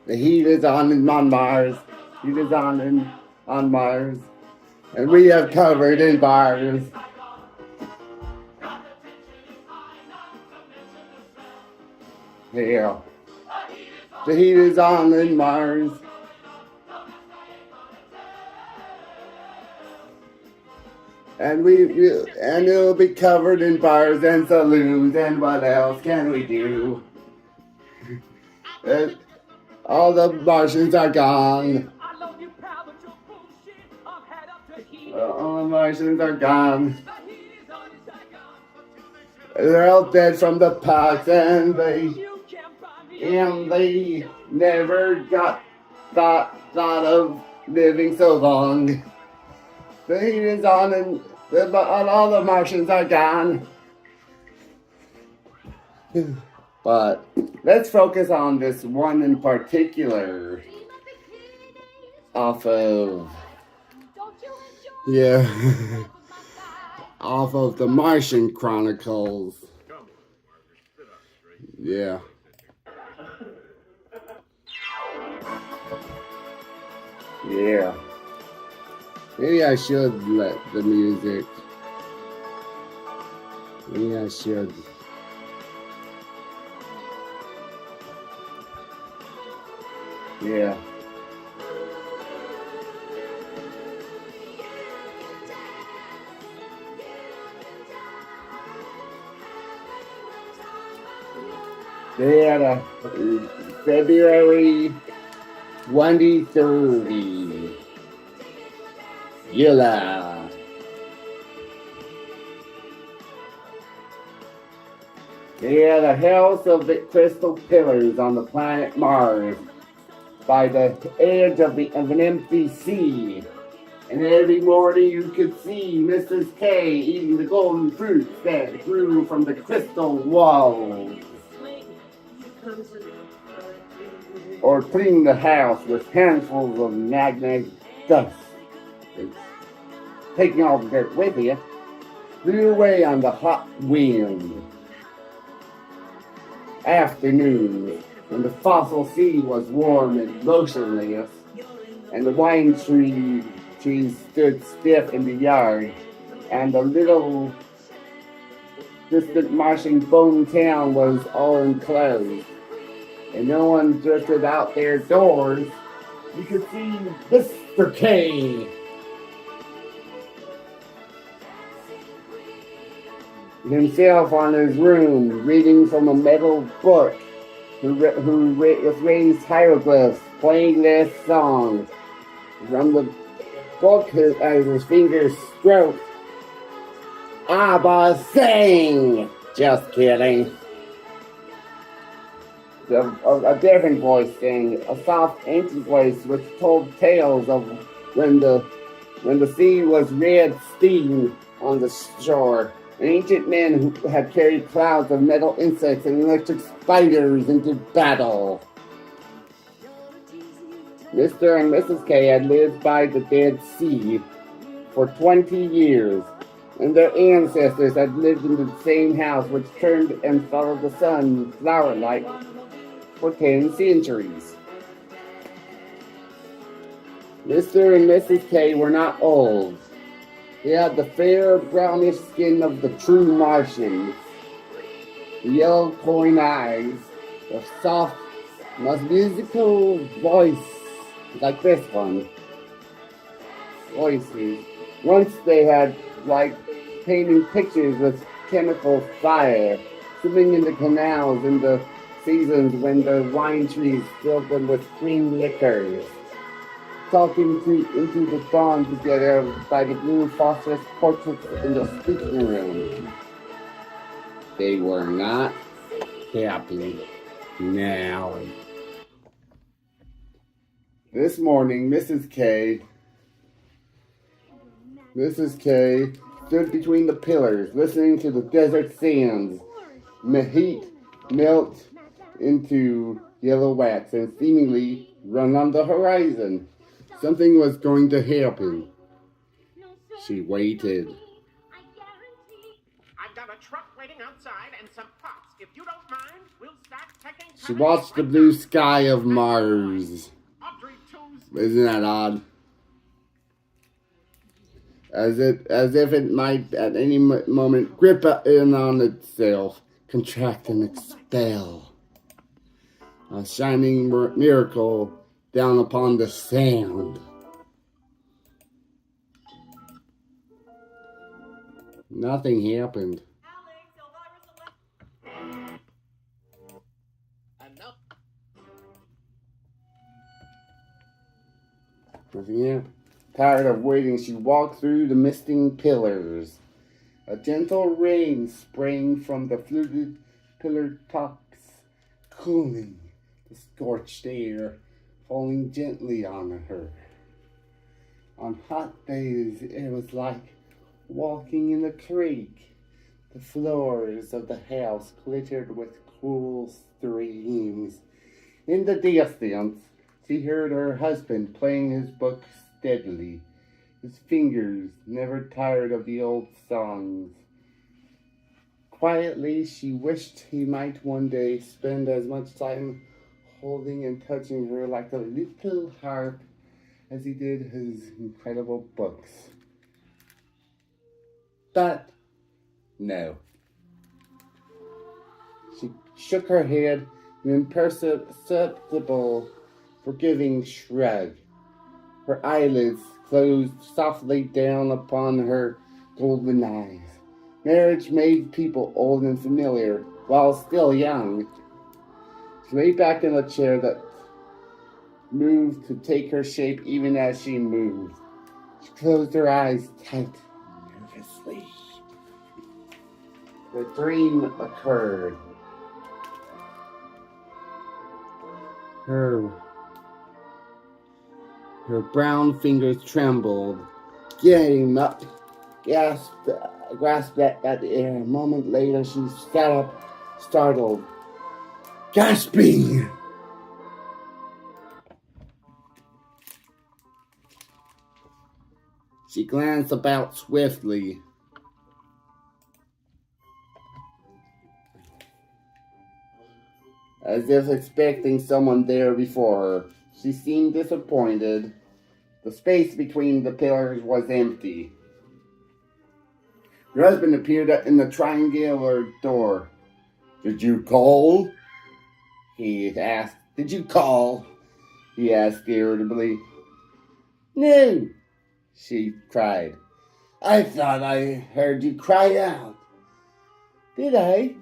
The heat is on Mars. Heat is on Mars. And we have covered in bars. Yeah. The heat is on in Mars. And and it'll be covered in bars and saloons, and what else can we do? All the Martians are gone. All the Martians are gone. They're all dead from the pox, and they never got thought of living so long. The heat is on, and all the Martians are gone. But let's focus on this one in particular. Off of off of the Martian Chronicles. Yeah. Yeah. Maybe I should let the music. Maybe I should. Yeah. They had a February 2030. Ylla. They had a house of the crystal pillars on the planet Mars by the edge of an empty sea. And every morning you could see Mrs. K eating the golden fruits that grew from the crystal walls. Or cleaning the house with handfuls of magnetic dust. Taking all the dirt with you, flew away on the hot wind. Afternoon, when the fossil sea was warm and motionless, and the wine trees stood stiff in the yard, and the little distant Martian bone town was all enclosed, and no one drifted out their doors, you could see Mr. K himself on his room, reading from a metal book, with raised hieroglyphs, playing this song. From the book, as his fingers stroked, Abba sang! Just kidding. A different voice sang, a soft, ancient voice which told tales of when the sea was red steam on the shore. An ancient man who had carried clouds of metal insects and electric spiders into battle. Mr. and Mrs. K had lived by the Dead Sea for 20 years, and their ancestors had lived in the same house which turned and followed the sun flower-like for 10 centuries. Mr. and Mrs. K were not old. They had the fair brownish skin of the true Martians, the yellow coin eyes, the soft, most musical voice, like this one. Voices. Once they had like painting pictures with chemical fire, swimming in the canals in the seasons when the wine trees filled them with green liquors. Talking into the dawn together by the blue phosphorus portraits in the speaking room. They were not happy now. This morning, Mrs. K stood between the pillars, listening to the desert sands. Heat melt into yellow wax and seemingly run on the horizon. Something was going to happen. She waited. I've got a truck waiting outside and some pots. If you don't mind, She watched the blue sky of Mars. Isn't that odd? As if it might at any moment grip in on itself, contract and expel. A shining miracle down upon the sand. Nothing happened. Nothing happened. Tired of waiting, she walked through the misting pillars. A gentle rain sprang from the fluted pillar tops, cooling the scorched air, falling gently on her. On hot days, it was like walking in a creek. The floors of the house glittered with cool streams. In the distance, she heard her husband playing his book steadily, his fingers never tired of the old songs. Quietly, she wished he might one day spend as much time holding and touching her like a little harp as he did his incredible books. But no. She shook her head, an imperceptible, forgiving shrug. Her eyelids closed softly down upon her golden eyes. Marriage made people old and familiar while still young. She lay back in a chair that moved to take her shape even as she moved. She closed her eyes tight, nervously. The dream occurred. Her brown fingers trembled, getting up, grasped at the air. A moment later, she sat up, startled, gasping. She glanced about swiftly. As if expecting someone there before her. She seemed disappointed. The space between the pillars was empty. Her husband appeared in the triangular door. "Did you call?" he asked. "Did you call?" he asked irritably. "No," she cried. "I thought I heard you cry out." "Did I?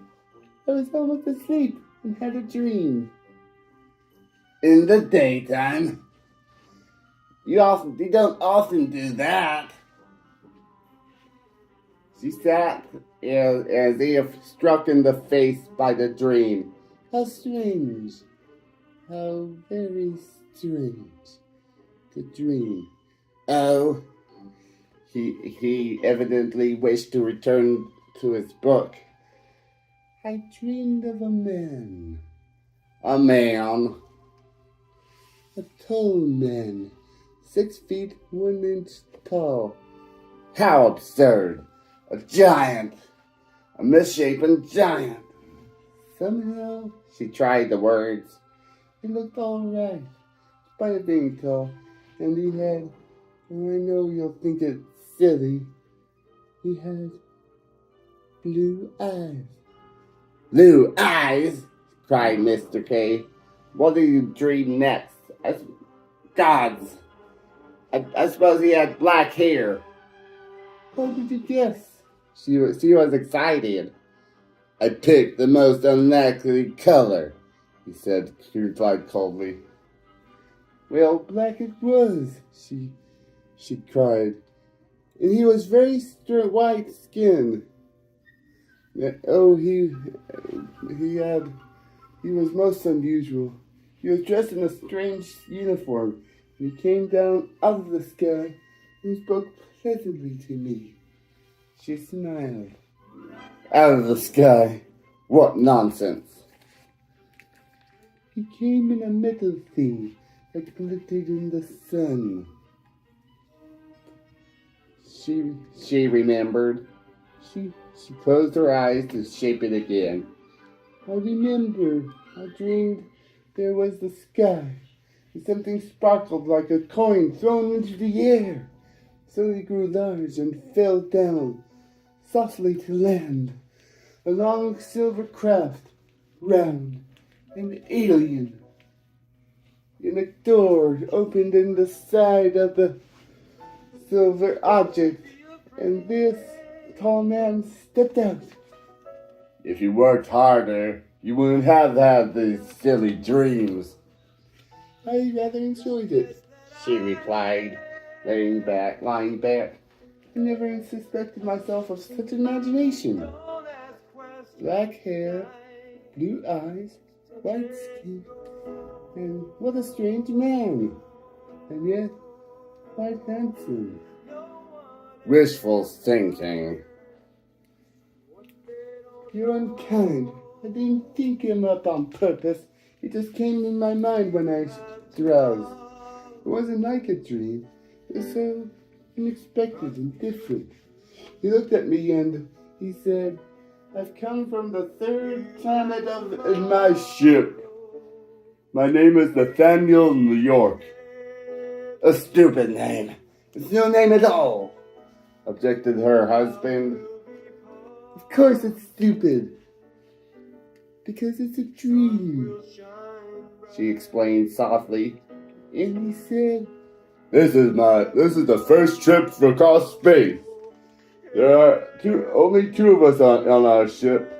I was almost asleep and had a dream." "In the daytime? You don't often do that." She sat as if struck in the face by the dream. How strange. How very strange. To dream. Oh, he evidently wished to return to his book. "I dreamed of a man." "A man?" "A tall man, 6 feet 1 inch tall." "How absurd! A giant! A misshapen giant!" Somehow, she tried the words. "He looked all right, in spite of being tall, and he had, oh, I know you'll think it silly, he had blue eyes." "Blue eyes?" cried Mr. K. "What did you dream next?" Gods! I suppose he had black hair." "How did you guess?" She was excited. "I picked the most unlikely color," he replied coldly. "Well, black it was," she cried. "And he was very white skinned. Oh, he was most unusual. He was dressed in a strange uniform, and he came down out of the sky and spoke pleasantly to me." She smiled. "Out of the sky? What nonsense!" "He came in a metal thing that glittered in the sun." She remembered. She closed her eyes to shape it again. I remember I dreamed there was the sky, and something sparkled like a coin thrown into the air. Slowly grew large and fell down softly to land. A long silver craft, round and alien. And a door opened in the side of the silver object, and this tall man stepped out. If you worked harder, you wouldn't have had these silly dreams. I rather enjoyed it, she replied, lying back. I never suspected myself of such imagination. Black hair, blue eyes, white skin, and what a strange man, and yet quite handsome. Wishful thinking. You're unkind. I didn't think him up on purpose. It just came in my mind when I drowsed. It wasn't like a dream. It was so unexpected and different. He looked at me and he said, I've come from the third planet in my ship. My name is Nathaniel New York. A stupid name. It's no name at all, objected her husband. Of course it's stupid. Because it's a dream, she explained softly. And he said, This is the first trip across space. There are only two of us on our ship,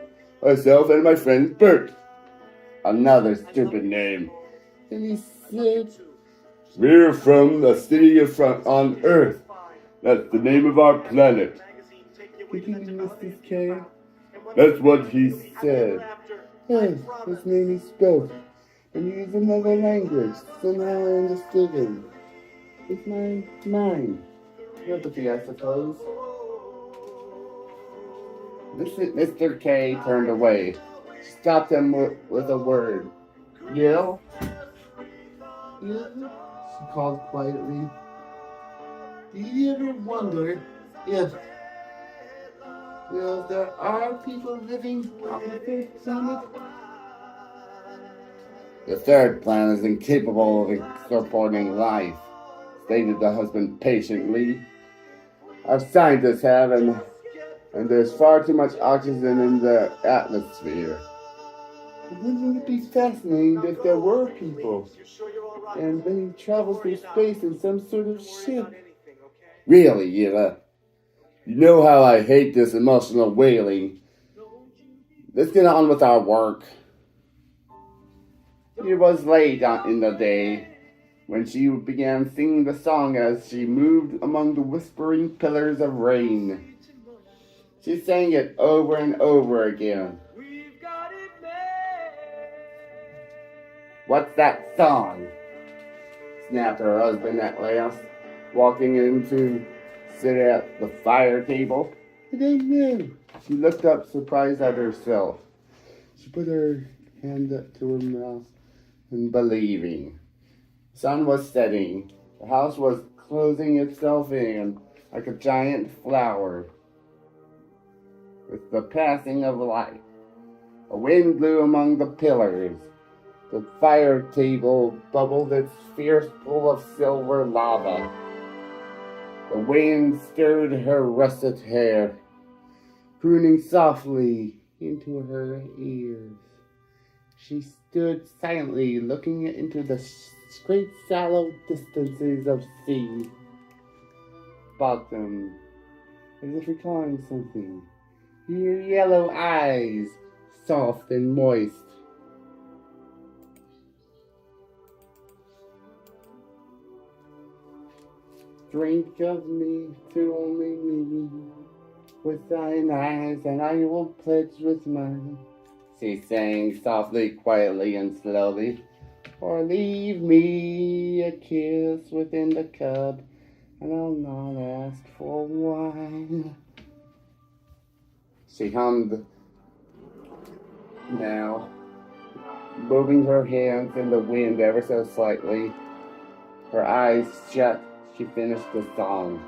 myself and my friend Bert. Another stupid name. And he said, We're from the city on Earth. That's the name of our planet. Continued Mr. K. That's what he said. Yes, his name he spoke. And he used another language. Somehow I understood him. With my mind. Empathy, I suppose. Mr. K turned away. She stopped him with a word. Yell? Yeah, she called quietly. Do you ever wonder if there are people living on the third planet? The third planet is incapable of supporting life, stated the husband patiently. Our scientists have, and there's far too much oxygen in the atmosphere. Wouldn't it be fascinating if there were people, and they travel through space in some sort of ship? Really, ylla? You know how I hate this emotional wailing. Let's get on with our work. It was late in the day when she began singing the song as she moved among the whispering pillars of rain. She sang it over and over again. What's that song? Snapped her husband at last, walking in to sit at the fire table. I don't know. She looked up, surprised at herself. She put her hand up to her mouth, unbelieving. The sun was setting. The house was closing itself in like a giant flower. With the passing of light, a wind blew among the pillars. The fire table bubbled its fierce pool of silver lava. The wind stirred her russet hair, crooning softly into her ears. She stood silently looking into the great shallow distances of sea. Bottom, as if recalling something. Her yellow eyes, soft and moist. Drink of me to only me, with thine eyes, and I will pledge with mine, she sang softly, quietly, and slowly. Or leave me a kiss within the cup, and I'll not ask for wine. She hummed now, moving her hands in the wind ever so slightly. Her eyes shut. She finished the song.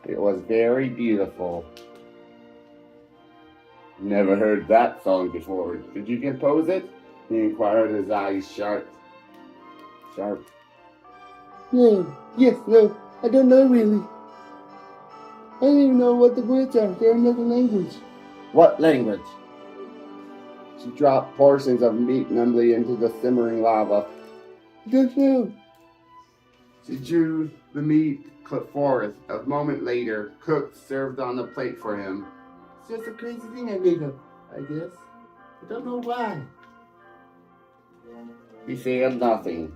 It was very beautiful. Never heard that song before. Did you compose it? He inquired, his eyes sharp. Sharp. No, yes, no, I don't know really. I don't even know what the words are. They're another language. What language? She dropped portions of meat numbly into the simmering lava. I don't know. She drew the meat forth. A moment later, cooked, served on a plate for him. It's just a crazy thing I made up, I guess. I don't know why. He said nothing.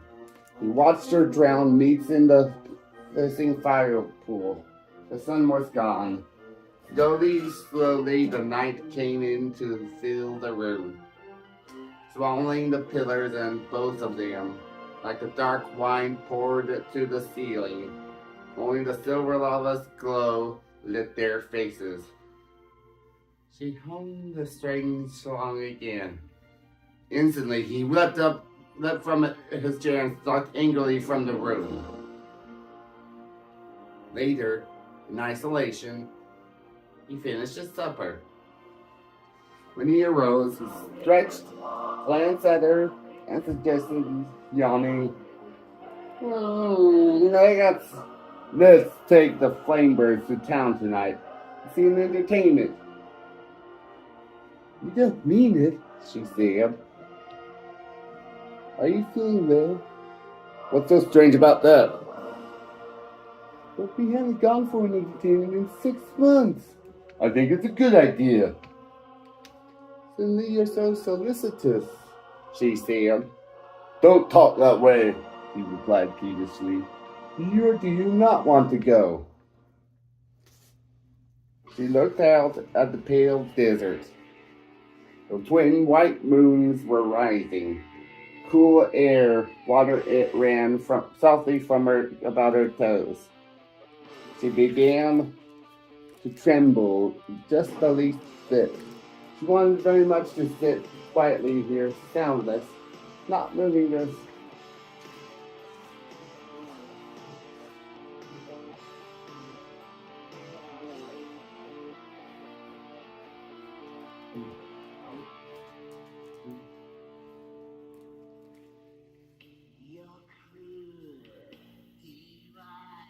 He watched her drown meats in the hissing fire pool. The sun was gone. Slowly, the night came in to fill the room, swallowing the pillars and both of them, like a dark wine poured to the ceiling. Only the silver lava's glow lit their faces. She hummed the strange song again. Instantly, he leapt from his chair and stalked angrily from the room. Later, in isolation, he finished his supper. When he arose, he stretched, glanced at her, and suggested, yawning, let's take the Flamebirds to town tonight and see an entertainment. You don't mean it, she said. Are you feeling well? What's so strange about that? But we haven't gone for an entertainment in 6 months. I think it's a good idea. Suddenly you're so solicitous, she said. Don't talk that way, he replied peevishly. Do you not want to go? She looked out at the pale desert. The twin white moons were rising. Cool water ran softly from about her toes. She began to tremble just the least bit. She wanted very much to sit quietly here, soundless, not moving this.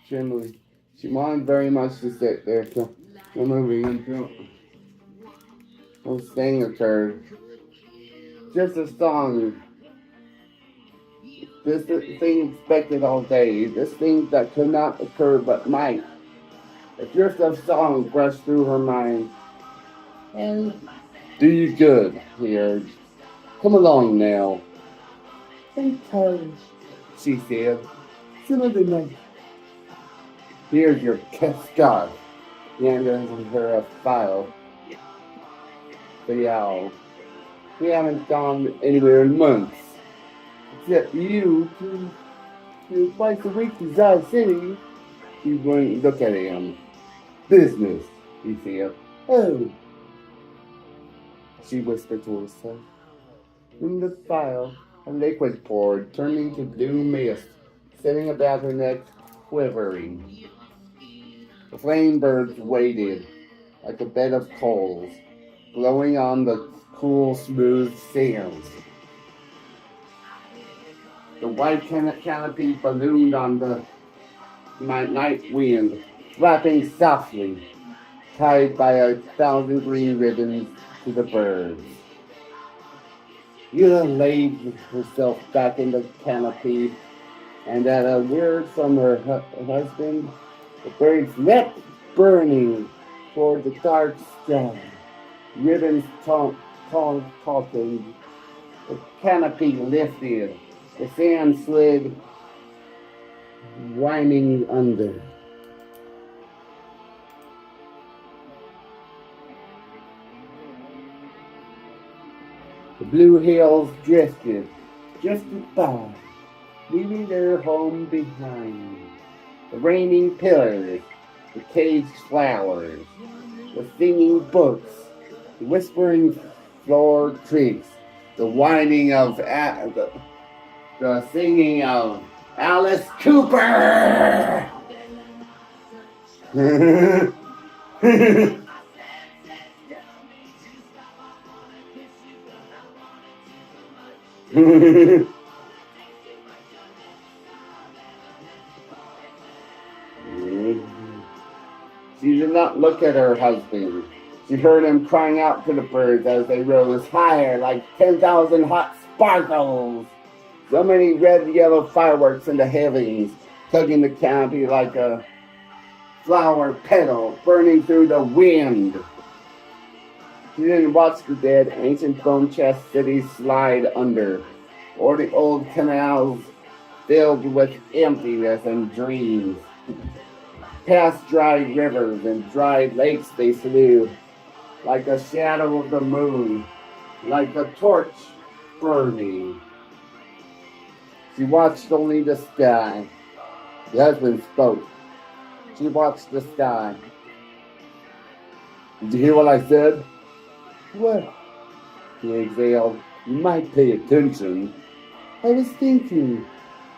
Trembling. She wanted very much to sit there, so no moving until no thing occurred. Just a song. This thing expected all day. This thing that could not occur but might. A drift of song brushed through her mind. And do you good, he urged. Come along now. I'm tired, she said. Some other night. Here's your scarf. He handed her a file. Yeah, we haven't gone anywhere in months. Except you to twice a week to Zion City. She wouldn't look at him. Business, he said. Oh, she whispered to herself. In the file, a liquid poured, turning to blue mist, sitting about her neck, quivering. The Flamebirds waited, like a bed of coals, glowing on the cool, smooth sands. The white canopy ballooned on the night wind, flapping softly, tied by 1,000 green ribbons to the birds. Ylla laid herself back in the canopy, and at a word from her husband, the birds leapt burning toward the dark sky. Ribbons talking. The canopy lifted. The sand slid, whining under. The blue hills drifted by, leaving their home behind. The raining pillars, the caged flowers, the singing books, the whispering floor trees, the whining of the singing of Alice Cooper. She did not look at her husband. She heard him crying out to the birds as they rose higher like 10,000 hot sparkles. So many red yellow fireworks in the heavens, tugging the canopy like a flower petal burning through the wind. She didn't watch the dead ancient bone chest cities slide under, or the old canals filled with emptiness and dreams. Past dry rivers and dry lakes they flew, like a shadow of the moon, like a torch burning. She watched only the sky. The husband spoke. She watched the sky. Did you hear what I said? What? He exhaled. You might pay attention. I was thinking.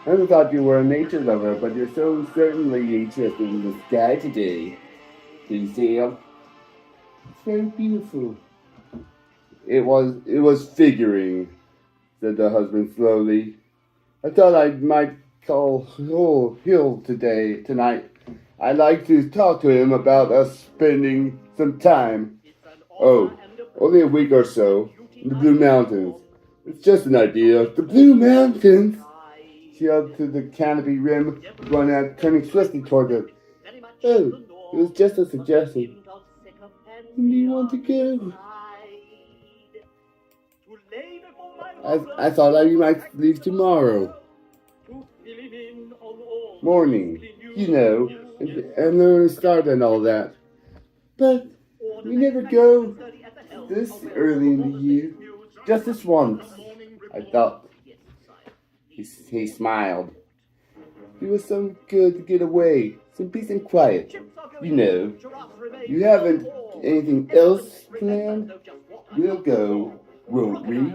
I never thought you were a nature lover, but you're so certainly interested in the sky today. He said. It's very beautiful. It was figuring, said the husband slowly. I thought I might call Hill tonight. I'd like to talk to him about us spending some time. Oh, only a week or so in the Blue Mountains. It's just an idea. The Blue Mountains? She held to the canopy rim, going out, turning swiftly toward her. Oh, It was just a suggestion. when do you want to go? I thought you might leave tomorrow. Morning, you know, and the start and all that. But we never go. This early in the year, just this once, I thought. He smiled. It was so good to get away, some peace and quiet. You know, you haven't anything else planned? We'll go, won't we?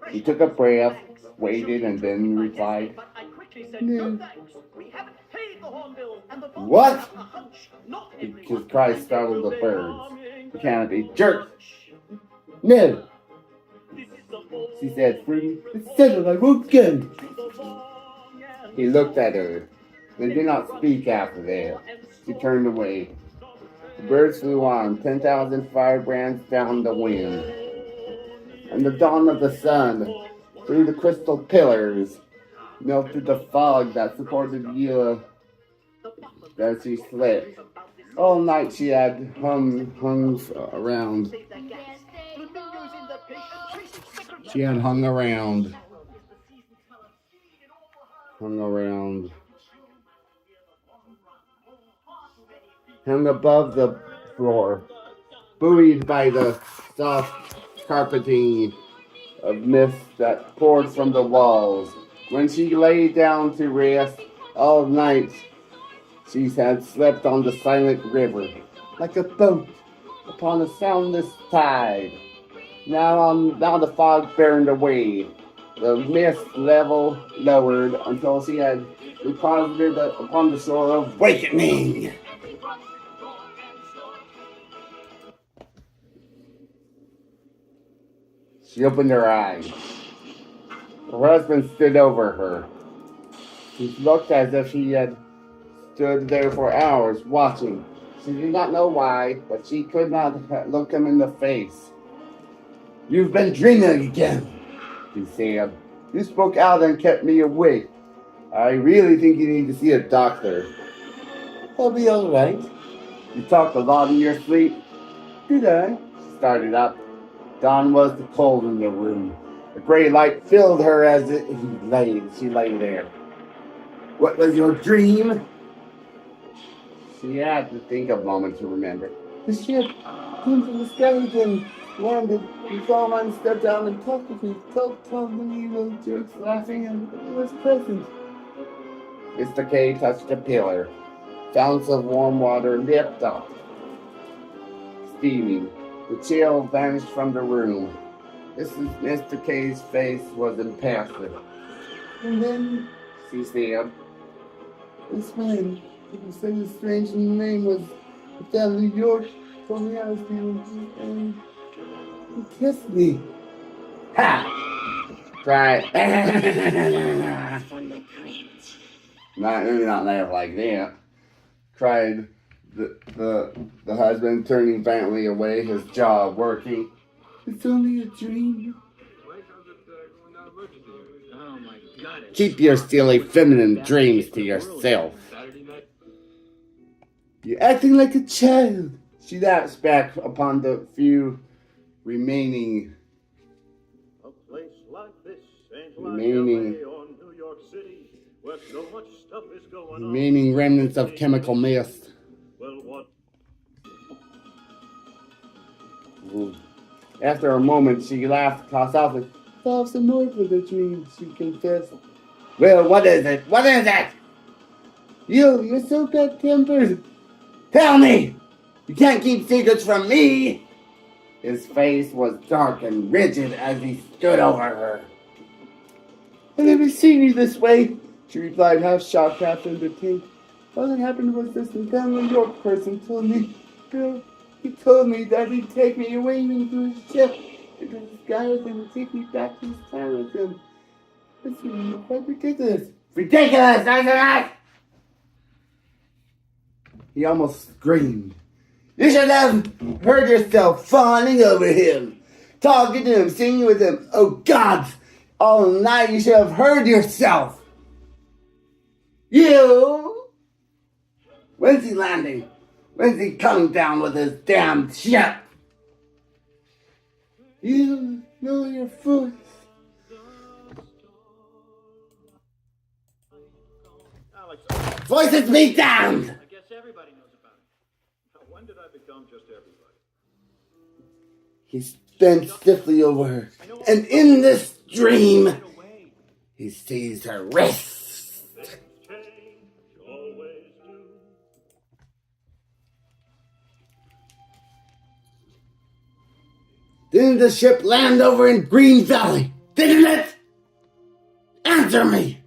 He took a breath, waited, and then replied, No. What? His cry startled the birds. The canopy jerked. No. She said, free. It's settled. I won't go. He looked at her. They did not speak after that. She turned away. The birds flew on, 10,000 firebrands down the wind. And the dawn of the sun, through the crystal pillars, melted the fog that supported ylla as she slept. All night she had hung around. She had hung around. Hung above the floor, buoyed by the soft carpeting of mist that poured from the walls. When she lay down to rest all night, she had slept on the silent river, like a boat upon a soundless tide. Now the fog burned away. The mist level lowered until she had deposited upon the shore of awakening. She opened her eyes. Her husband stood over her. He looked as if he had stood there for hours watching. She did not know why, but she could not look him in the face. You've been dreaming again, he said. You spoke out and kept me awake. I really think you need to see a doctor. I'll be all right. You talked a lot in your sleep. Did I? She started up. Dawn was the cold in the room. A gray light filled her as she lay there. What was your dream? She had to think a moment to remember. The ship came from the skeleton, landed, and Solomon stepped down and talked with me, told me little jokes, laughing, and it was pleasant. Mr. K touched a pillar. Fountains of warm water leapt up, steaming. The chill vanished from the room. Mr. K's face was impassive. And then She said, this man, who said his strange name was down New York, told me I was feeling, and he kissed me. Ha! cried. Maybe not laugh like that. Cried the husband, turning violently away, his jaw working. It's only a dream. Oh my God. Keep your silly feminine dreams to yourself. You're acting like a child. She laughs back upon the few remaining A place like this ain't Remaining- like LA or New York City, where so much stuff is going remaining remnants of chemical mist. Well, what? After a moment, she laughed softly. Solve some more for the dream, she confessed. Well, what is it? What is it? You're so bad-tempered. Tell me! You can't keep secrets from me! His face was dark and rigid as he stood over her. I've never seen you this way, she replied, half shocked, half entertained. All that happened was this damn New York person told me, Bill, he told me that he'd take me away into his ship, into the skies, and would take me back to his town with him. This is quite ridiculous. Ridiculous, isn't it? He almost screamed. You should have heard yourself fawning over him, talking to him, singing with him. Oh, God! All night you should have heard yourself. You? When's he landing? When's he coming down with his damn ship? You know your voice. Alex, Voices be damned! I guess everybody knows about it. now when did I become just everybody? He bent stiffly over her, and in this dream, Get away. he seized her wrist. Things change, always do. Didn't the ship land over in Green Valley? Didn't it? Answer me!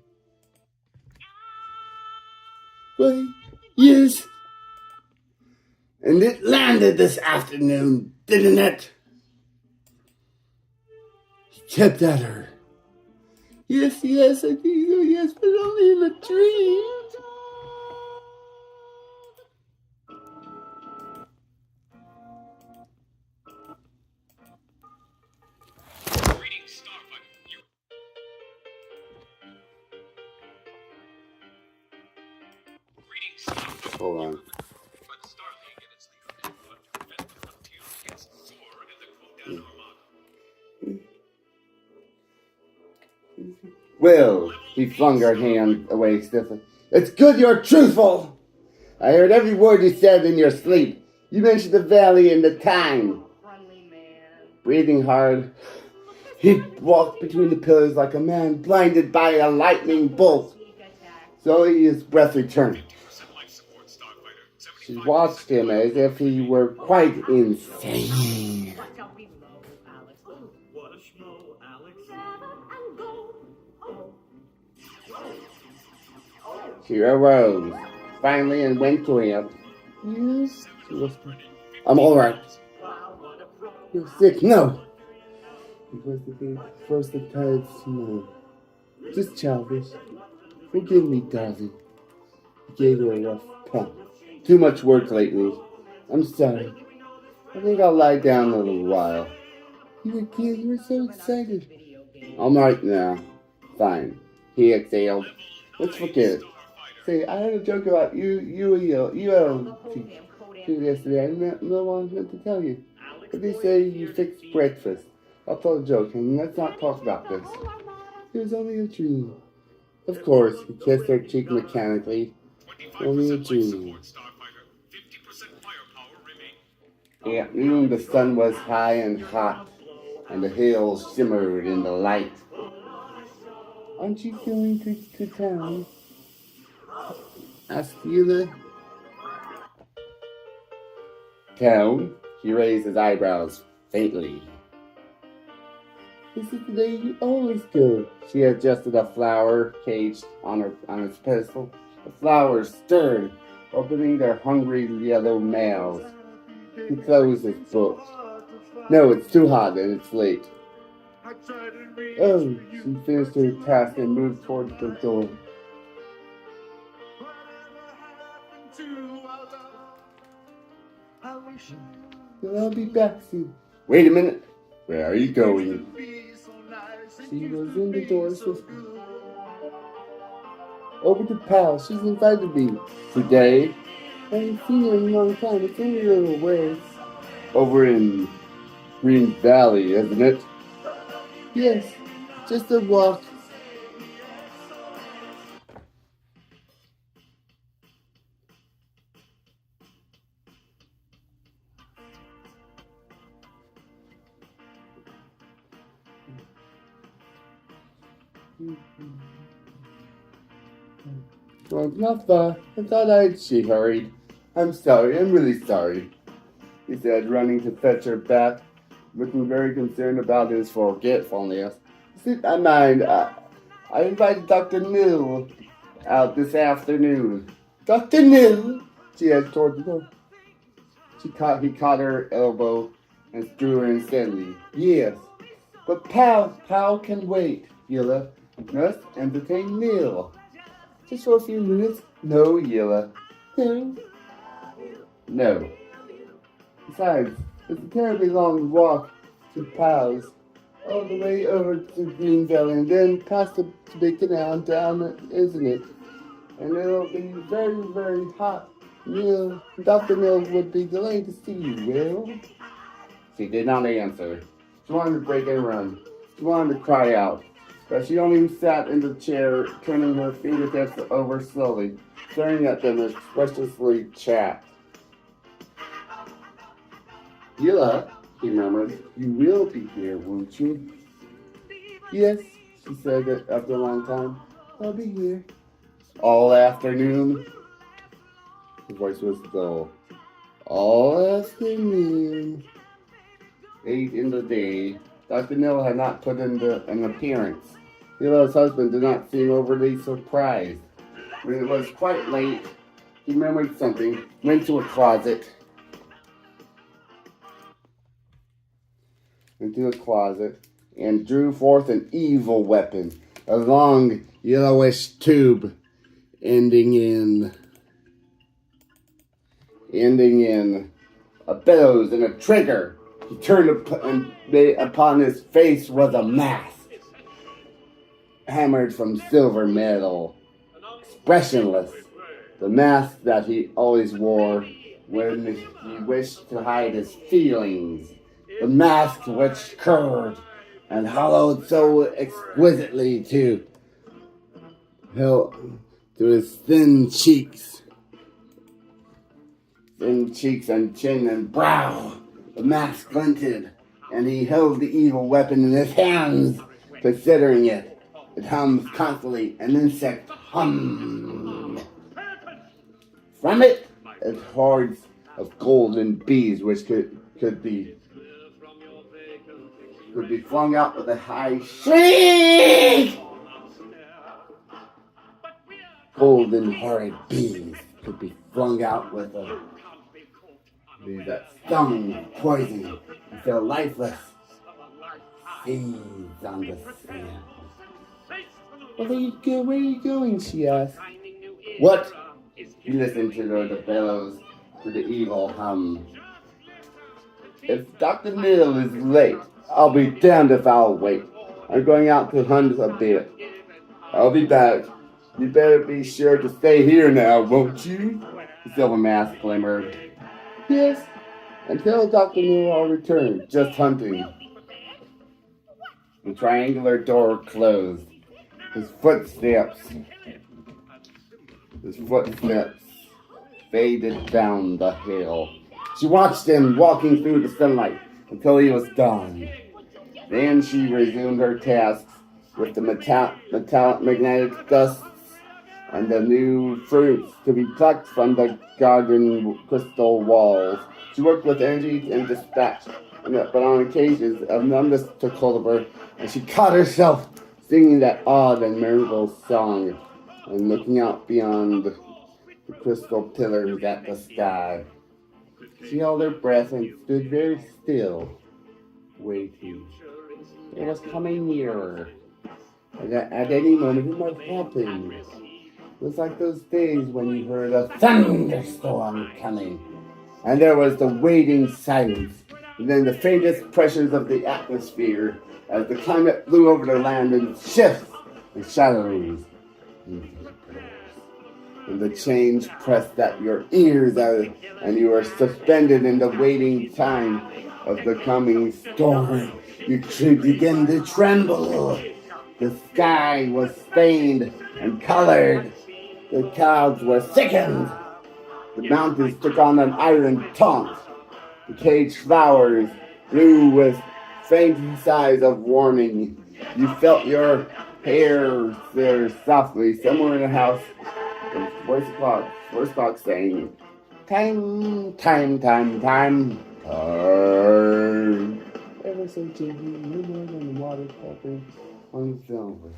Why, yes. And it landed this afternoon, didn't it? He kept at her. Yes, I think so, yes, but only in a dream. Greetings, Starfighter. Greetings, Starfighter. Hold on. But Starlink and its leader have fought to prevent the frontier against Thor and the Kodan Armada. Will, he flung her hand away stiffly. It's good you're truthful. I heard every word you said in your sleep. You mentioned the valley and the time. Friendly man. Breathing hard, he walked between the pillars like a man blinded by a lightning bolt. Sneak attack. Slowly his breath returned. 50% life support, Starfighter. She 75% watched him as if he were quite insane. Watch out below, Alex. What a schmo, Alex. And go. She arose, finally, and went to him. Yes, she whispered. I'm all right. Wow, what a pro. You're sick. No. It was the first of tired smile. Just childish. Forgive me, darling. He gave her a rough pat. Too much work lately. I'm sorry. I think I'll lie down a little while. You were so excited. Video game. I'm right now. Fine. He exhaled. Let's forget it. Say, I had a joke about you yesterday. I no one meant to tell you. But they say you fixed breakfast. I'll tell a joke, and let's not talk about this. It was only a dream. Of course, he kissed her cheek mechanically. Only a 25% life dream. support, Starfighter. 50% firepower remaining. At noon, the sun was high and hot, and the hills shimmered in the light. Aren't you going to town? Asked ylla. Town? He raised his eyebrows faintly. This is the day you always go. She adjusted a flower cage on its pedestal. The flowers stirred, opening their hungry yellow mouths. He closed his book. No, it's too hot and it's late. Oh, she finished her task and moved towards the door. I'll be back soon. Wait a minute. Where are you going? She was in the door assistant. Over to Pal. She's invited me today. I haven't seen her in a long time. It's only a little ways. Over in Green Valley, isn't it? Yes. Just a walk. Well, not far. I thought she hurried. I'm sorry, I'm really sorry, he said, running to fetch her back, looking very concerned about his forgetfulness. Slip my mind. I invited Dr. Mill out this afternoon. Dr. Mill? She edged toward the door. He caught her elbow and drew her instantly. Yes, but Pal can wait, ylla. Must entertain Mill. Just for a few minutes. No, ylla. No. Besides, it's a terribly long walk to Pal's, all the way over to Green Valley and then past the big canal and down, isn't it? And it'll be very, very hot. Dr. Mills would be delayed to see you, Will. She did not answer. She wanted to break and run. She wanted to cry out. But she only sat in the chair, turning her fingertips over slowly, staring at them expressionlessly chat. Ylla, he murmured, you will be here, won't you? Yes, she said after a long time. I'll be here. All afternoon? His voice was dull. All afternoon. Late in the day, Dr. Mill had not put in an appearance. Ylla's husband did not seem overly surprised. When it was quite late, he remembered something, went to a closet, and drew forth an evil weapon, a long yellowish tube ending in a bellows and a trigger. He turned upon his face was a mask, hammered from silver metal, expressionless, the mask that he always wore when he wished to hide his feelings, the mask which curved and hollowed so exquisitely to his thin cheeks and chin and brow. The mask glinted, and he held the evil weapon in his hands, considering it. It hums constantly, an insect hum. From it, hordes of golden bees, which could be flung out with a high shriek. Golden horrid bees could be flung out with that stung poison and feel lifeless. Seeds on the sand. Where are you going? She asked. What? He listened to the bellows, to the evil hum. If Dr. Mill is late, I'll be damned if I'll wait. I'm going out to hunt a bit. I'll be back. You better be sure to stay here now, won't you? The silver mask glimmered. Yes, until Dr. Mill returned, just hunting. The triangular door closed. His footsteps faded down the hill. She watched him walking through the sunlight until he was gone. Then she resumed her tasks with the magnetic dusts and the new fruits to be plucked from the garden crystal walls. She worked with energy and dispatch, but on occasions a numbness took hold of her, and she caught herself singing that odd and memorable song and looking out beyond the crystal pillars at the sky. She held her breath and stood very still, waiting. It was coming nearer. And at any moment it might happen. It was like those days when you heard a thunderstorm coming. And there was the waiting silence. And then the faintest pressures of the atmosphere as the climate blew over the land in shifts and shadows. And the change pressed at your ears and you were suspended in the waiting time of the coming storm. You began to tremble. The sky was stained and colored. The clouds were thickened. The mountains took on an iron taunt. The caged flowers blew with faint sighs of warning. You felt your hair stir softly somewhere in the house. The voice clock saying, time, time, time, time, time. Ever so gently, no more than the water dropping on the film.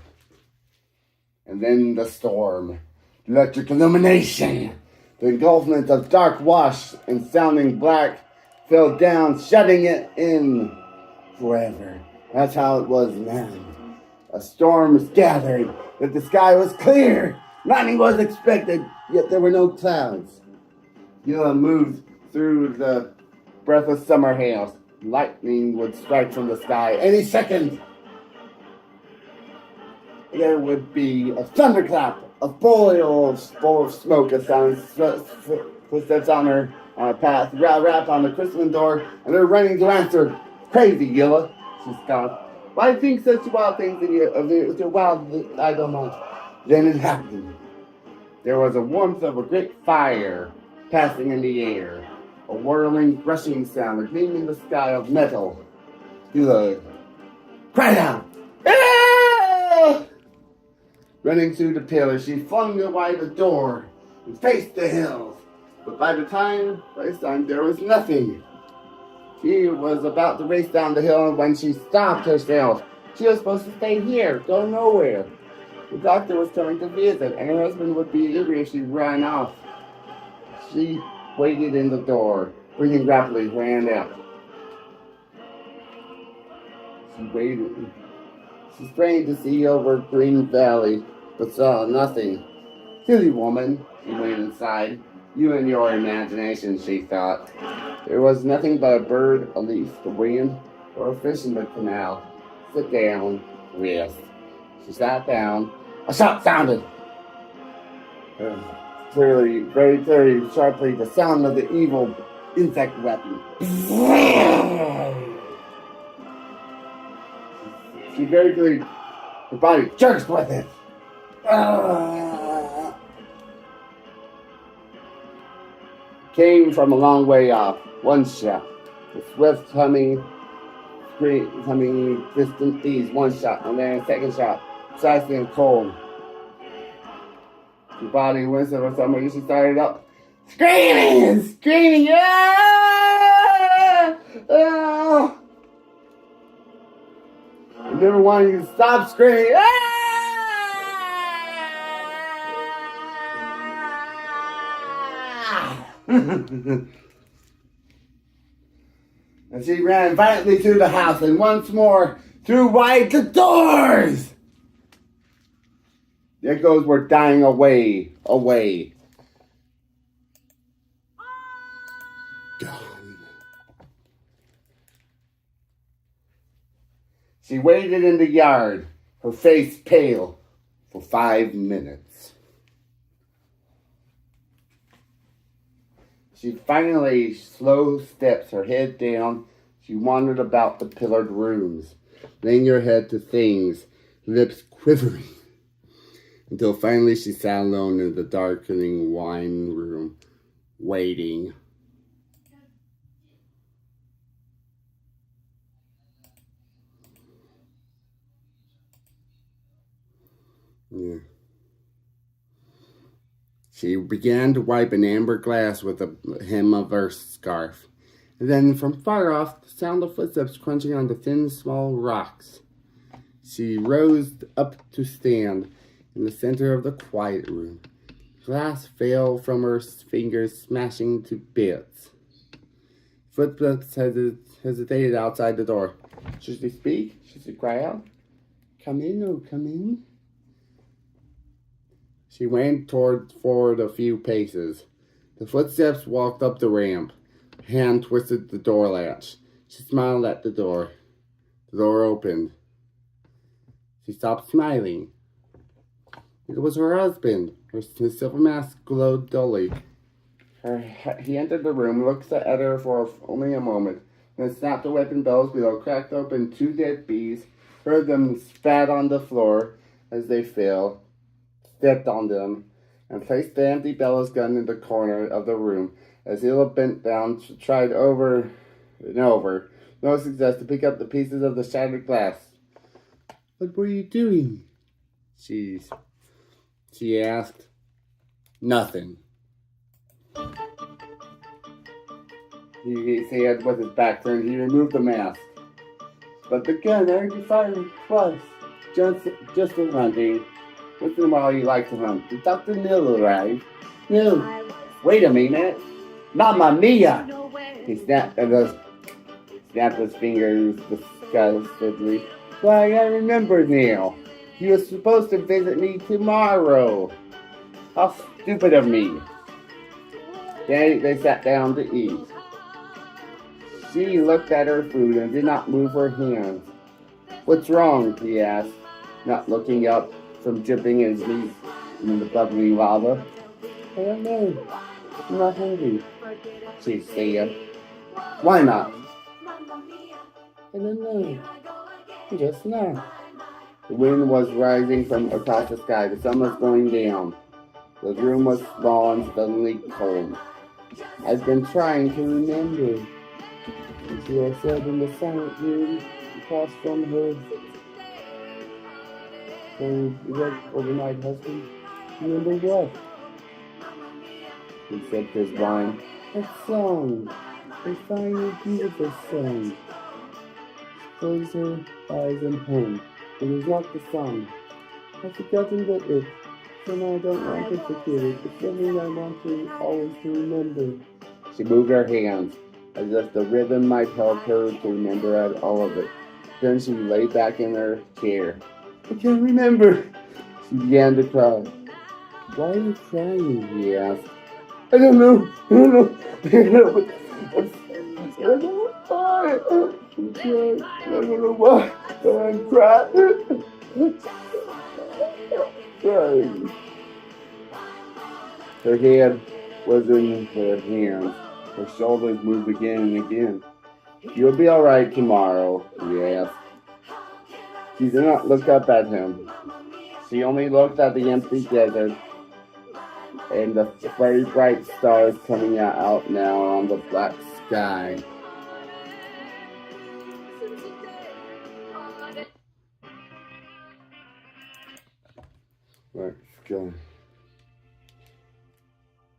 And then the storm. Electric illumination. The engulfment of dark wash and sounding black fell down, shutting it in forever. That's how it was now. A storm was gathered, but the sky was clear. Lightning was expected, yet there were no clouds. Ylla moved through the breath of summer hail. Lightning would strike from the sky any second. There would be a thunderclap, a boil full of smoke, a sound footsteps on her path, rap on the crystalline door, and they're running to answer. Crazy, Ylla, she scoffed. Why think such wild things in your wild, I don't know. Then it happened. There was a warmth of a great fire passing in the air, a whirling, rushing sound, a gleam in the sky of metal. Ylla cried out. Ah! Running through the pillar, she flung wide the door and faced the hills. But by this time, there was nothing. She was about to race down the hill when she stopped herself. She was supposed to stay here, go nowhere. The doctor was coming to visit, and her husband would be angry if she ran off. She waited in the door, breathing rapidly, her hand out. She waited. She strained to see over Green Valley, but saw nothing. Silly woman, she went inside. You and your imagination, she thought. There was nothing but a bird, a leaf, the wind, or a fish in the canal. Sit down, rest. She sat down. A shot sounded. Clearly, very clearly, sharply, the sound of the evil insect weapon. She very clearly, her body jerks with it. Came from a long way off. One shot. The swift humming distant bees. One shot, and then a second shot. Precisely and cold. Her body whistled or something. She started up, screaming. Ah! Ah! I never wanted you to stop screaming. Ah! And she ran violently through the house and once more threw wide the doors. The echoes were dying away. Gone. She waited in the yard, her face pale, for 5 minutes. She finally, slow steps, her head down, she wandered about the pillared rooms, laying her head to things, lips quivering, until finally she sat alone in the darkening wine room, waiting. Yeah. She began to wipe an amber glass with the hem of her scarf. And then from far off, the sound of footsteps crunching on the thin, small rocks. She rose up to stand in the center of the quiet room. Glass fell from her fingers, smashing to bits. Footsteps hesitated outside the door. Should she speak? Should she cry out? Come in, oh, come in. She went forward a few paces. The footsteps walked up the ramp. Her hand twisted the door latch. She smiled at the door. The door opened. She stopped smiling. It was her husband. His silver mask glowed dully. He entered the room, looked at her for only a moment, then snapped the weapon bells below, cracked open 2 dead bees, heard them spat on the floor as they fell, stepped on them, and placed the empty bellows gun in the corner of the room. As ylla bent down, she tried over and over, no success, to pick up the pieces of the shattered glass. What were you doing? She asked. Nothing. He said with his back turned. He removed the mask. But the gun, I heard you firing twice. Just for hunting. Once in a while you like to hunt. Did Dr. Mill arrive? No. Wait a minute. Mamma mia! He snapped his fingers disgustedly. Why, I remember now. You were supposed to visit me tomorrow. How stupid of me. Then they sat down to eat. She looked at her food and did not move her hands. What's wrong? He asked, not looking up from dipping his meat in the bubbling lava. I don't know. I'm not hungry, she said. Why not? I don't know. Just not. The wind was rising from across the sky. The sun was going down. The room was small and suddenly cold. I've been trying to remember, she said in the silent room across from her overnight husband. Remember what? He said to his wine. That song. A fine and beautiful song. Closed her eyes and hummed. It was not the song. I've forgotten the it. So now I don't want to forget it. It's something I want to always to remember. She moved her hands, as if the rhythm might help her to remember all of it. Then she lay back in her chair. I can't remember. She began to cry. Why are you crying? He asked. I don't know. I don't know. I don't know. I don't know why. I'm crying. I don't know why. But I'm crying. Crying. Her head was in her hands. Her shoulders moved again and again. You'll be all right tomorrow, he asked. She did not look up at him. She only looked at the empty desert and the very bright stars coming out now on the black sky. Let's go.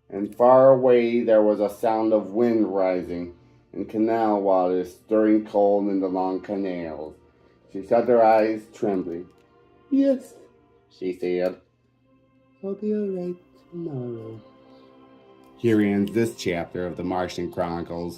And far away there was a sound of wind rising, and canal water stirring cold in the long canals. She shut her eyes, trembling. Yes, she said. I'll be all right tomorrow. Here ends this chapter of the Martian Chronicles.